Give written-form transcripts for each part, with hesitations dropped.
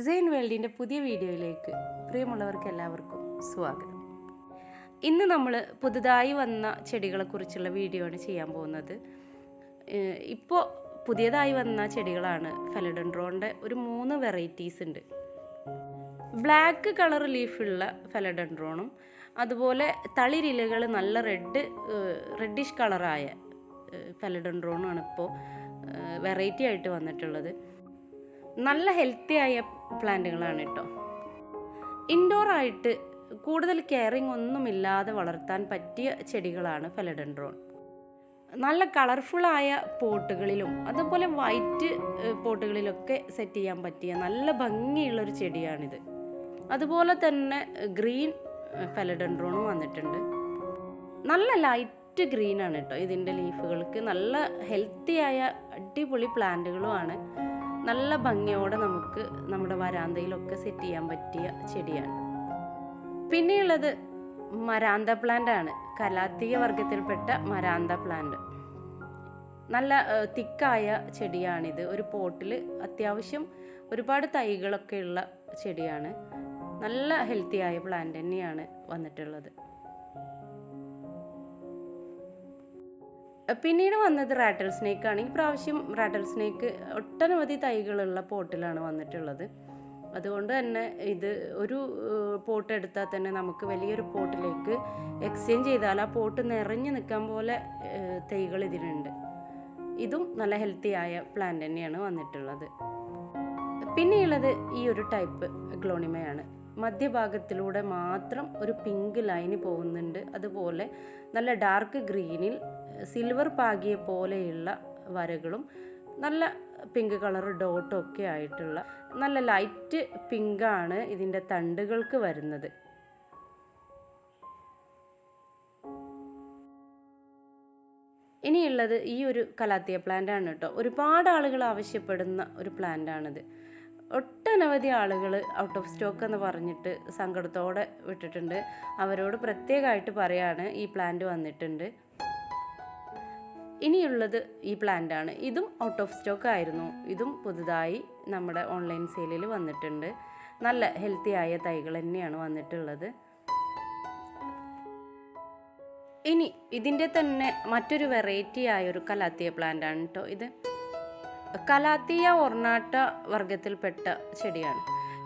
സെയിൻ വേൾഡിൻ്റെ പുതിയ വീഡിയോയിലേക്ക് പ്രിയമുള്ളവർക്ക് എല്ലാവർക്കും സ്വാഗതം. ഇന്ന് നമ്മൾ പുതുതായി വന്ന ചെടികളെക്കുറിച്ചുള്ള വീഡിയോ ആണ് ചെയ്യാൻ പോകുന്നത്. ഇപ്പോൾ പുതിയതായി വന്ന ചെടികളാണ്. ഫെലഡൻഡ്രോണിൻ്റെ ഒരു 3 വെറൈറ്റീസ് ഉണ്ട്. ബ്ലാക്ക് കളർ ലീഫുള്ള ഫെലഡൻഡ്രോണും അതുപോലെ തളിരിലകൾ നല്ല റെഡിഷ് കളറായ ഫെലഡൻഡ്രോണുമാണ് ഇപ്പോൾ വെറൈറ്റി ആയിട്ട് വന്നിട്ടുള്ളത്. നല്ല ഹെൽത്തി ആയ പ്ലാന്റുകളാണ് കേട്ടോ. ഇൻഡോറായിട്ട് കൂടുതൽ കെയറിങ് ഒന്നുമില്ലാതെ വളർത്താൻ പറ്റിയ ചെടികളാണ് ഫെലഡൻഡ്രോൺ. നല്ല കളർഫുള്ളായ പോട്ടുകളിലും അതുപോലെ വൈറ്റ് പോട്ടുകളിലൊക്കെ സെറ്റ് ചെയ്യാൻ പറ്റിയ നല്ല ഭംഗിയുള്ളൊരു ചെടിയാണിത്. അതുപോലെ തന്നെ ഗ്രീൻ ഫെലഡൻഡ്രോണും വന്നിട്ടുണ്ട്. നല്ല ലൈറ്റ് ഗ്രീനാണ് കേട്ടോ ഇതിൻ്റെ ലീഫുകൾക്ക്. നല്ല ഹെൽത്തിയായ അടിപൊളി പ്ലാന്റുകളുമാണ്. നല്ല ഭംഗിയോടെ നമുക്ക് നമ്മുടെ വരാന്തയിലൊക്കെ സെറ്റ് ചെയ്യാൻ പറ്റിയ ചെടിയാണ്. പിന്നെയുള്ളത് മരാന്ത പ്ലാന്റ് ആണ്. കലാത്തിയ വർഗത്തിൽപ്പെട്ട മരാന്ത പ്ലാന്റ്. നല്ല തിക്കായ ചെടിയാണിത്. ഒരു പോട്ടിൽ അത്യാവശ്യം ഒരുപാട് തൈകളൊക്കെ ഉള്ള ചെടിയാണ്. നല്ല ഹെൽത്തിയായ പ്ലാന്റ് തന്നെയാണ് വന്നിട്ടുള്ളത്. പിന്നീട് വന്നത് റാറ്റൽ സ്നേക്കാണ്. ഈ പ്രാവശ്യം റാറ്റൽ സ്നേക്ക് ഒട്ടനവധി തൈകളുള്ള പോട്ടിലാണ് വന്നിട്ടുള്ളത്. അതുകൊണ്ട് തന്നെ ഇത് ഒരു പോട്ട് എടുത്താൽ തന്നെ നമുക്ക് വലിയൊരു പോട്ടിലേക്ക് എക്സ്ചേഞ്ച് ചെയ്താൽ ആ പോട്ട് നിറഞ്ഞു നിൽക്കാൻ പോലെ തൈകൾ ഇതിനുണ്ട്. ഇതും നല്ല ഹെൽത്തിയായ പ്ലാന്റ് തന്നെയാണ് വന്നിട്ടുള്ളത്. പിന്നെയുള്ളത് ഈ ഒരു ടൈപ്പ് അഗ്ലോണിമയാണ്. മധ്യഭാഗത്തിലൂടെ മാത്രം ഒരു പിങ്ക് ലൈന് പോകുന്നുണ്ട്. അതുപോലെ നല്ല ഡാർക്ക് ഗ്രീനിൽ സിൽവർ പാകിയ പോലെയുള്ള വരകളും നല്ല പിങ്ക് കളർ ഡോട്ടും ഒക്കെ ആയിട്ടുള്ള നല്ല ലൈറ്റ് പിങ്കാണ് ഇതിൻ്റെ തണ്ടുകൾക്ക് വരുന്നത്. ഇനിയുള്ളത് ഈ ഒരു കലാത്തിയ പ്ലാന്റ് ആണ് കേട്ടോ. ഒരുപാട് ആളുകൾ ആവശ്യപ്പെടുന്ന ഒരു പ്ലാന്റ് ആണിത്. ഒട്ടനവധി ആളുകൾ ഔട്ട് ഓഫ് സ്റ്റോക്ക് എന്ന് പറഞ്ഞിട്ട് സങ്കടത്തോടെ വിട്ടിട്ടുണ്ട്. അവരോട് പ്രത്യേകമായിട്ട് പറയാണ് ഈ പ്ലാന്റ് വന്നിട്ടുണ്ട്. ഇനിയുള്ളത് ഈ പ്ലാന്റ് ആണ്. ഇതും ഔട്ട് ഓഫ് സ്റ്റോക്ക് ആയിരുന്നു. ഇതും പുതുതായി നമ്മുടെ ഓൺലൈൻ സെയിലിൽ വന്നിട്ടുണ്ട്. നല്ല ഹെൽത്തി ആയ തൈകൾ തന്നെയാണ് വന്നിട്ടുള്ളത്. ഇനി ഇതിൻ്റെ തന്നെ മറ്റൊരു വെറൈറ്റി ആയൊരു കലാത്തിയ പ്ലാന്റ് ആണ് കേട്ടോ ഇത്. കലാത്തിയ ഒർണാട്ട വർഗത്തിൽപ്പെട്ട ചെടിയാണ്.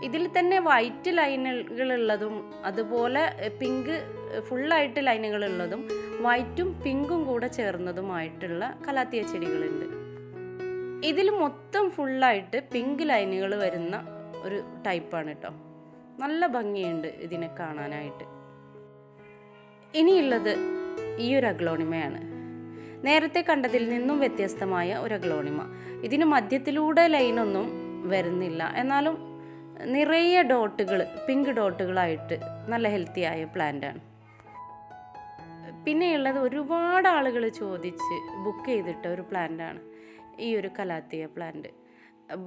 ഇതിൽ തന്നെ വൈറ്റ് ലൈനുകളുള്ളതും അതുപോലെ പിങ്ക് ഫുള്ളായിട്ട് ലൈനുകളുള്ളതും വൈറ്റും പിങ്കും കൂടെ ചേർന്നതുമായിട്ടുള്ള കലാത്തിയ ചെടികളുണ്ട്. ഇതിൽ മൊത്തം ഫുള്ളായിട്ട് പിങ്ക് ലൈനുകൾ വരുന്ന ഒരു ടൈപ്പാണ് കേട്ടോ. നല്ല ഭംഗിയുണ്ട് ഇതിനെ കാണാനായിട്ട്. ഇനിയുള്ളത് ഈ ഒരു അഗ്ലോണിമയാണ്. നേരത്തെ കണ്ടതിൽ നിന്നും വ്യത്യസ്തമായ ഒരു അഗ്ലോണിമ. ഇതിന് മധ്യത്തിലൂടെ ലൈനൊന്നും വരുന്നില്ല, എന്നാലും നിറയെ ഡോട്ടുകൾ, പിങ്ക് ഡോട്ടുകളായിട്ട് നല്ല ഹെൽത്തിയായ പ്ലാന്റാണ്. പിന്നെയുള്ളത് ഒരുപാട് ആളുകൾ ചോദിച്ച് ബുക്ക് ചെയ്തിട്ട ഒരു പ്ലാന്റാണ് ഈ ഒരു കലാത്തിയ പ്ലാന്റ്.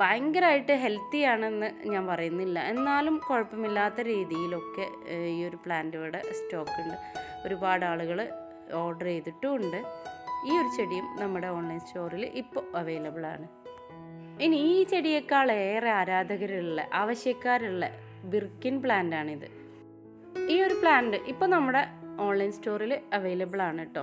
ഭയങ്കരമായിട്ട് ഹെൽത്തി ആണെന്ന് ഞാൻ പറയുന്നില്ല, എന്നാലും കുഴപ്പമില്ലാത്ത രീതിയിലൊക്കെ ഈ ഒരു പ്ലാന്റ് ഇവിടെ സ്റ്റോക്ക് ഉണ്ട്. ഒരുപാട് ആളുകൾ ഓർഡർ ചെയ്തിട്ടുമുണ്ട്. ഈ ഒരു ചെടിയും നമ്മുടെ ഓൺലൈൻ സ്റ്റോറിൽ ഇപ്പോൾ അവൈലബിൾ ആണ്. ഇനി ഈ ചെടിയേക്കാൾ ഏറെ ആരാധകരുള്ള ആവശ്യക്കാരുള്ള ബിർക്കിൻ പ്ലാന്റ് ആണിത്. ഈ ഒരു പ്ലാന്റ് ഇപ്പോൾ നമ്മുടെ ഓൺലൈൻ സ്റ്റോറിൽ അവൈലബിൾ ആണ് കേട്ടോ.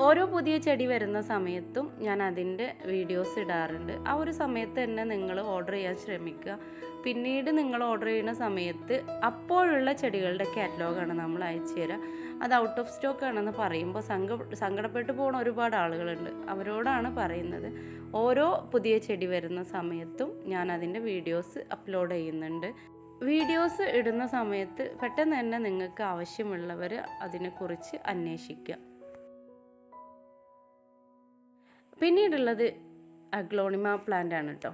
ഓരോ പുതിയ ചെടി വരുന്ന സമയത്തും ഞാൻ അതിൻ്റെ വീഡിയോസ് ഇടാറുണ്ട്. ആ ഒരു സമയത്ത് തന്നെ നിങ്ങൾ ഓർഡർ ചെയ്യാൻ ശ്രമിക്കുക. പിന്നീട് നിങ്ങൾ ഓർഡർ ചെയ്യുന്ന സമയത്ത് അപ്പോഴുള്ള ചെടികളുടെ കാറ്റലോഗാണ് നമ്മൾ അയച്ചു തരിക. അത് ഔട്ട് ഓഫ് സ്റ്റോക്ക് ആണെന്ന് പറയുമ്പോൾ സങ്കടപ്പെട്ടു പോകുന്ന ഒരുപാട് ആളുകളുണ്ട്. അവരോടാണ് പറയുന്നത്, ഓരോ പുതിയ ചെടി വരുന്ന സമയത്തും ഞാൻ അതിൻ്റെ വീഡിയോസ് അപ്ലോഡ് ചെയ്യുന്നുണ്ട്. വീഡിയോസ് ഇടുന്ന സമയത്ത് പെട്ടെന്ന് തന്നെ നിങ്ങൾക്ക് ആവശ്യമുള്ളവർ അതിനെക്കുറിച്ച് അന്വേഷിക്കുക. പിന്നീടുള്ളത് അഗ്ലോണിമ പ്ലാന്റ് ആണ് കേട്ടോ.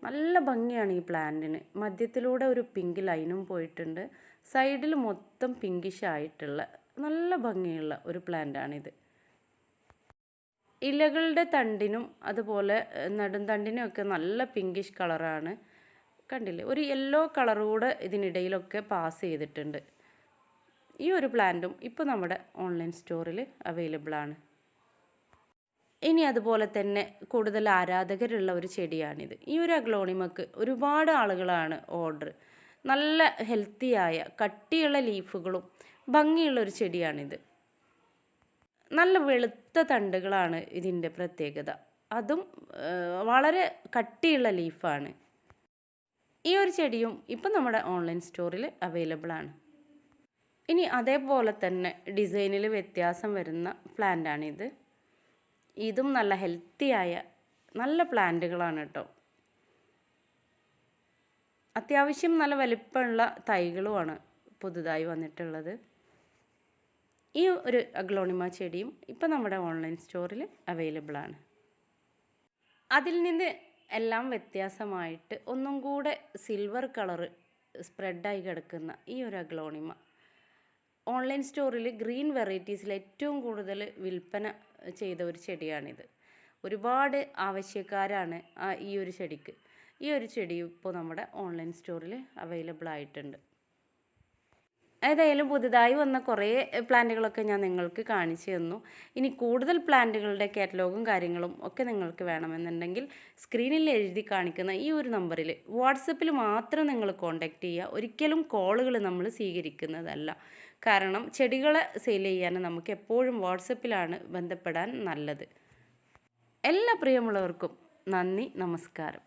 നല്ല ഭംഗിയാണ് ഈ പ്ലാന്റിന്. മധ്യത്തിലൂടെ ഒരു പിങ്ക് ലൈനും പോയിട്ടുണ്ട്. സൈഡിൽ മൊത്തം പിങ്കിഷ് ആയിട്ടുള്ള നല്ല ഭംഗിയുള്ള ഒരു പ്ലാന്റാണിത്. ഇലകളുടെ തണ്ടിനും അതുപോലെ നടുംതണ്ടിനും ഒക്കെ നല്ല പിങ്കിഷ് കളറാണ്. കണ്ടില്ലേ, ഒരു യെല്ലോ കളർ കൂടെ ഇതിനിടയിലൊക്കെ പാസ് ചെയ്തിട്ടുണ്ട്. ഈ ഒരു പ്ലാന്റും ഇപ്പോൾ നമ്മുടെ ഓൺലൈൻ സ്റ്റോറിൽ അവൈലബിൾ ആണ്. ഇനി അതുപോലെ തന്നെ കൂടുതൽ ആരാധകരുള്ള ഒരു ചെടിയാണിത്. ഈ ഒരു അഗ്ലോണിമക്ക് ഒരുപാട് ആളുകളാണ് ഓർഡർ. നല്ല ഹെൽത്തിയായ കട്ടിയുള്ള ലീഫുകളും ഭംഗിയുള്ള ഒരു ചെടിയാണിത്. നല്ല വെളുത്ത തണ്ടുകളാണ് ഇതിൻ്റെ പ്രത്യേകത. അതും വളരെ കട്ടിയുള്ള ലീഫാണ്. ഈ ഒരു ചെടിയും ഇപ്പം നമ്മുടെ ഓൺലൈൻ സ്റ്റോറിൽ അവൈലബിൾ ആണ്. ഇനി അതേപോലെ തന്നെ ഡിസൈനിൽ വ്യത്യാസം വരുന്ന പ്ലാന്റാണിത്. ഇതും നല്ല ഹെൽത്തിയായ നല്ല പ്ലാന്റുകളാണ് കേട്ടോ. അത്യാവശ്യം നല്ല വലിപ്പമുള്ള തൈകളുമാണ് പുതുതായി വന്നിട്ടുള്ളത്. ഈ ഒരു അഗ്ലോണിമ ചെടിയും ഇപ്പം നമ്മുടെ ഓൺലൈൻ സ്റ്റോറിൽ അവൈലബിൾ ആണ്. അതിൽ നിന്ന് എല്ലാം വ്യത്യാസമായിട്ട് ഒന്നും കൂടെ സിൽവർ കളറ് സ്പ്രെഡായി കിടക്കുന്ന ഈ ഒരു അഗ്ലോണിമ ഓൺലൈൻ സ്റ്റോറിൽ ഗ്രീൻ വെറൈറ്റീസിൽ ഏറ്റവും കൂടുതൽ വിൽപ്പന ചെയ്ത ഒരു ചെടിയാണിത്. ഒരുപാട് ആവശ്യക്കാരാണ് ഈ ഒരു ചെടിക്ക്. ഈ ഒരു ചെടി ഇപ്പോൾ നമ്മുടെ ഓൺലൈൻ സ്റ്റോറിൽ അവൈലബിൾ ആയിട്ടുണ്ട്. ഏതായാലും പുതുതായി വന്ന കുറേ പ്ലാന്റുകളൊക്കെ ഞാൻ നിങ്ങൾക്ക് കാണിച്ചു തന്നു. ഇനി കൂടുതൽ പ്ലാന്റുകളുടെ കാറ്റലോഗും കാര്യങ്ങളും ഒക്കെ നിങ്ങൾക്ക് വേണമെന്നുണ്ടെങ്കിൽ സ്ക്രീനിൽ എഴുതി കാണിക്കുന്ന ഈ ഒരു നമ്പറിൽ വാട്സപ്പിൽ മാത്രം നിങ്ങൾ കോൺടാക്റ്റ് ചെയ്യുക. ഒരിക്കലും കോളുകൾ നമ്മൾ സ്വീകരിക്കുന്നതല്ല. കാരണം ചെടികളെ സെയിൽ ചെയ്യാൻ നമുക്ക് എപ്പോഴും വാട്സപ്പിലാണ് ബന്ധപ്പെടാൻ നല്ലത്. എല്ലാ പ്രിയമുള്ളവർക്കും നന്ദി, നമസ്കാരം.